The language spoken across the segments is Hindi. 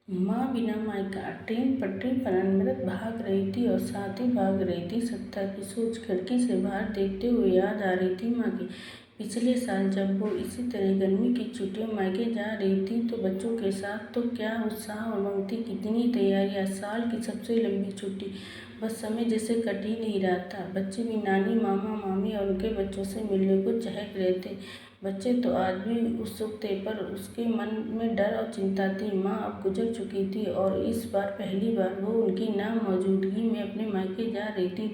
माँ बिना मायका ट्रेन पटरी पर अनवरत भाग रही थी और साथ ही भाग रही थी सत्ता की सोच। खिड़की से बाहर देखते हुए याद आ रही थी माँ की पिछले साल जब वो इसी तरह गर्मी की छुट्टियों मायके जा रही थी तो बच्चों के साथ तो क्या उत्साह और उमंग थी, कितनी तैयारियाँ। साल की सबसे लंबी छुट्टी, बस समय जैसे कट ही नहीं रहा था। बच्चे भी नानी, मामा, मामी और उनके बच्चों से मिलने को चहक रहे थे। बच्चे तो आज भी उत्सुक थे, पर उसके मन में डर और चिंता थी। माँ अब गुजर चुकी थी और इस बार पहली बार वो उनकी ना मौजूदगी में अपने मायके जा रही थी।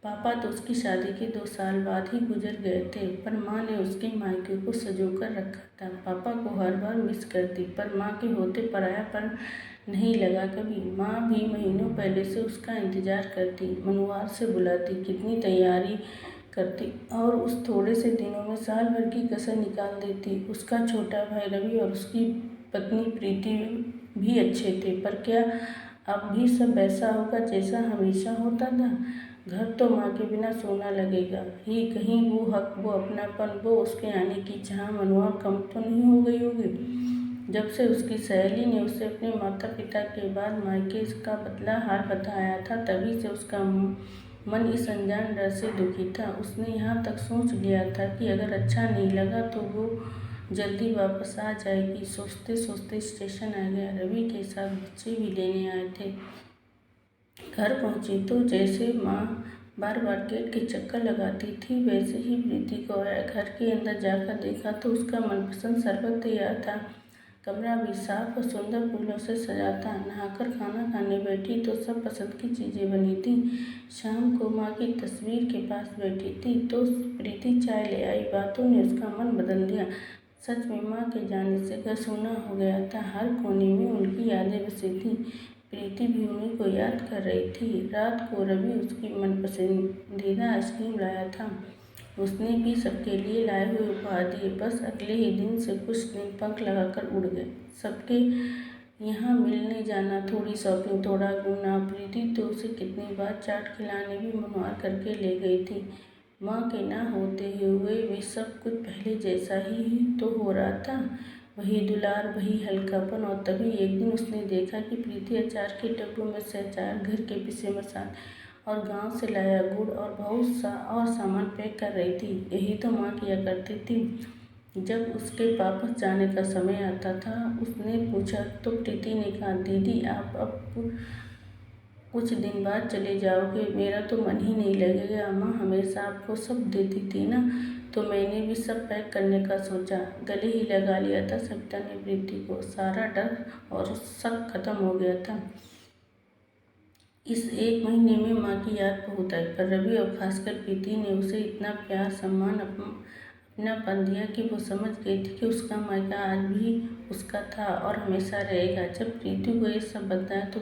पापा तो उसकी शादी के 2 साल बाद ही गुजर गए थे, पर माँ ने उसके मायके को संजोकर रखा था। पापा को हर बार मिस करती, पर माँ के होते परायापन नहीं लगा कभी। माँ भी महीनों पहले से उसका इंतजार करती, मनुवार से बुलाती, कितनी तैयारी करती और उस थोड़े से दिनों में साल भर की कसर निकाल देती। उसका छोटा भाई रवि और उसकी पत्नी प्रीति भी अच्छे थे, पर क्या अब भी सब वैसा होगा जैसा हमेशा होता था? घर तो माँ के बिना सोना लगेगा ही, कहीं वो हक, वो अपनापन, वो उसके आने की चाह मनवा कम तो नहीं हो गई होगी। जब से उसकी सहेली ने उसे अपने माता पिता के बाद मायके का बदला हाल बताया था, तभी से उसका मन इस अनजान डर से दुखी था। उसने यहाँ तक सोच लिया था कि अगर अच्छा नहीं लगा तो वो जल्दी वापस आ जाएगी। सोचते सोचते स्टेशन आ गया। रवि के साथ बच्चे भी लेने आए थे। घर पहुंची तो जैसे माँ बार बार गेट के चक्कर लगाती थी, वैसे ही प्रीति को आया। घर के अंदर जाकर देखा तो उसका मनपसंद शरबत तैयार था। कमरा भी साफ और सुंदर फूलों से सजा था। नहाकर खाना खाने बैठी तो सब पसंद की चीज़ें बनी थी। शाम को माँ की तस्वीर के पास बैठी थी तो प्रीति चाय ले आई। बातों ने उसका मन बदल दिया। सच में माँ के जाने से घर सूना हो गया था। हर कोने में उनकी यादें बसी थी। प्रीति भी उन्हीं को याद कर रही थी। रात को रवि उसकी मनपसंदीदा आइसक्रीम लाया था। उसने भी सबके लिए लाए हुए उपहार दिए। बस अगले ही दिन से कुछ दिन पंख लगाकर उड़ गए। सबके यहाँ मिलने जाना, थोड़ी शॉपिंग, थोड़ा घूमना। प्रीति तो उसे कितनी बार चाट खिलाने भी मनवा करके ले गई थी। माँ के ना होते हुए भी सब कुछ पहले जैसा ही तो हो रहा था। वही दुलार, वही हल्कापन। और तभी एक दिन उसने देखा कि प्रीति अचार के डब्बों में से अचार, घर के पिसे मसाले और गांव से लाया गुड़ और बहुत सा और सामान पैक कर रही थी। यही तो माँ किया करती थी। जब उसके वापस जाने का समय आता था, उसने पूछा तो प्रीति ने कहा, दीदी आप अब कुछ दिन बाद चले जाओगे, मेरा तो मन ही नहीं लगेगा। माँ हमेशा आपको सब देती थी ना, तो मैंने भी सब पैक करने का सोचा। गले ही लगा लिया था सविता ने प्रीति को। सारा डर और शक खत्म हो गया था। इस 1 महीने में माँ की याद बहुत आई, पर रवि और खासकर प्रीति ने उसे इतना प्यार, सम्मान, अपनापन दिया कि वो समझ गई थी कि उसका मायका आज भी उसका था और हमेशा रहेगा। जब प्रीति को ये सब बताया तो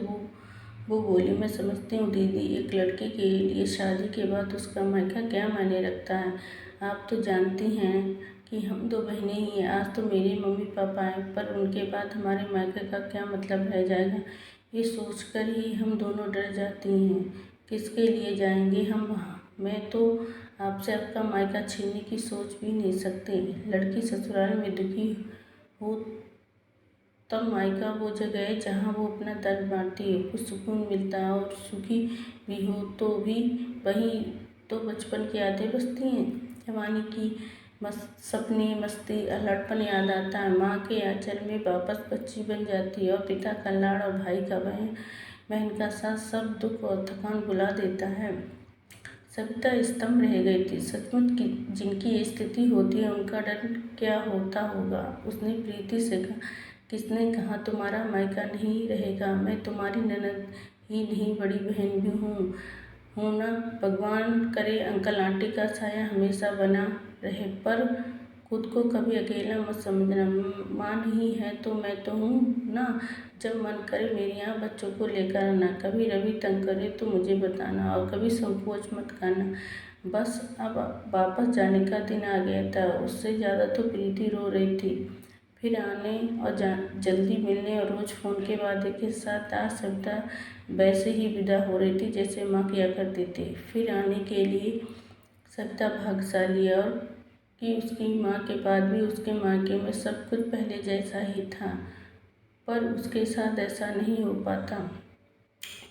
वो बोली, मैं समझती हूँ दीदी, एक लड़के के लिए शादी के बाद उसका मायका क्या मायने रखता है। आप तो जानती हैं कि हम 2 बहनें ही हैं। आज तो मेरे मम्मी पापा हैं, पर उनके बाद हमारे मायके का क्या मतलब रह जाएगा, ये सोचकर ही हम दोनों डर जाती हैं। किसके लिए जाएंगे हम वहाँ। मैं तो आपसे आपका मायका छीनने की सोच भी नहीं सकते। लड़की ससुराल में दुखी हो तब मायका वो जगह है जहाँ वो अपना दर्द बांटती है, कुछ सुकून मिलता है। और सुखी भी हो तो भी वहीं तो बचपन की यादें बसती हैं। जवानी की सपने, मस्ती, लड़पन याद आता है। माँ के आंचल में वापस बच्ची बन जाती है और पिता का लाड़ और भाई का बहन का साथ सब दुख और थकान भुला देता है। सविता स्तंभ रह गई थी। सचमुच की जिनकी ये स्थिति होती है उनका डर क्या होता होगा। उसने प्रीति से कहा, किसने कहा तुम्हारा मायका नहीं रहेगा? मैं तुम्हारी ननद ही नहीं, बड़ी बहन भी हूँ ना। भगवान करे अंकल आंटी का साया हमेशा बना रहे, पर खुद को कभी अकेला मत समझना। माँ नहीं है तो मैं तो हूँ ना। जब मन करे मेरे यहाँ बच्चों को लेकर आना। कभी रवि तंग करे तो मुझे बताना और कभी संकोच मत करना। बस अब वापस जाने का दिन आ गया था। उससे ज़्यादा तो प्रीति रो रही थी। फिर आने और जल्दी मिलने और रोज़ फ़ोन के वादे के साथ आज सविता वैसे ही विदा हो रही थी जैसे माँ किया करती थी। फिर आने के लिए सविता भाग्यशाली है और कि उसकी माँ के बाद भी उसके मायके में सब कुछ पहले जैसा ही था। पर उसके साथ ऐसा नहीं हो पाता।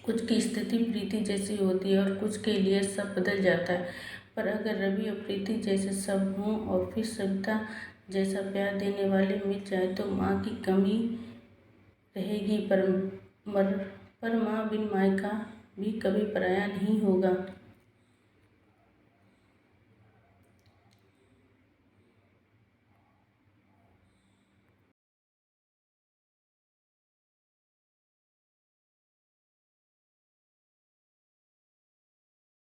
कुछ की स्थिति प्रीति जैसी होती है और कुछ के लिए सब बदल जाता है। पर अगर रवि और प्रीति जैसे सब हों और फिर सविता जैसा प्यार देने वाले मिल जाए तो माँ की कमी रहेगी, पर माँ बिन मायका भी कभी पराया नहीं होगा।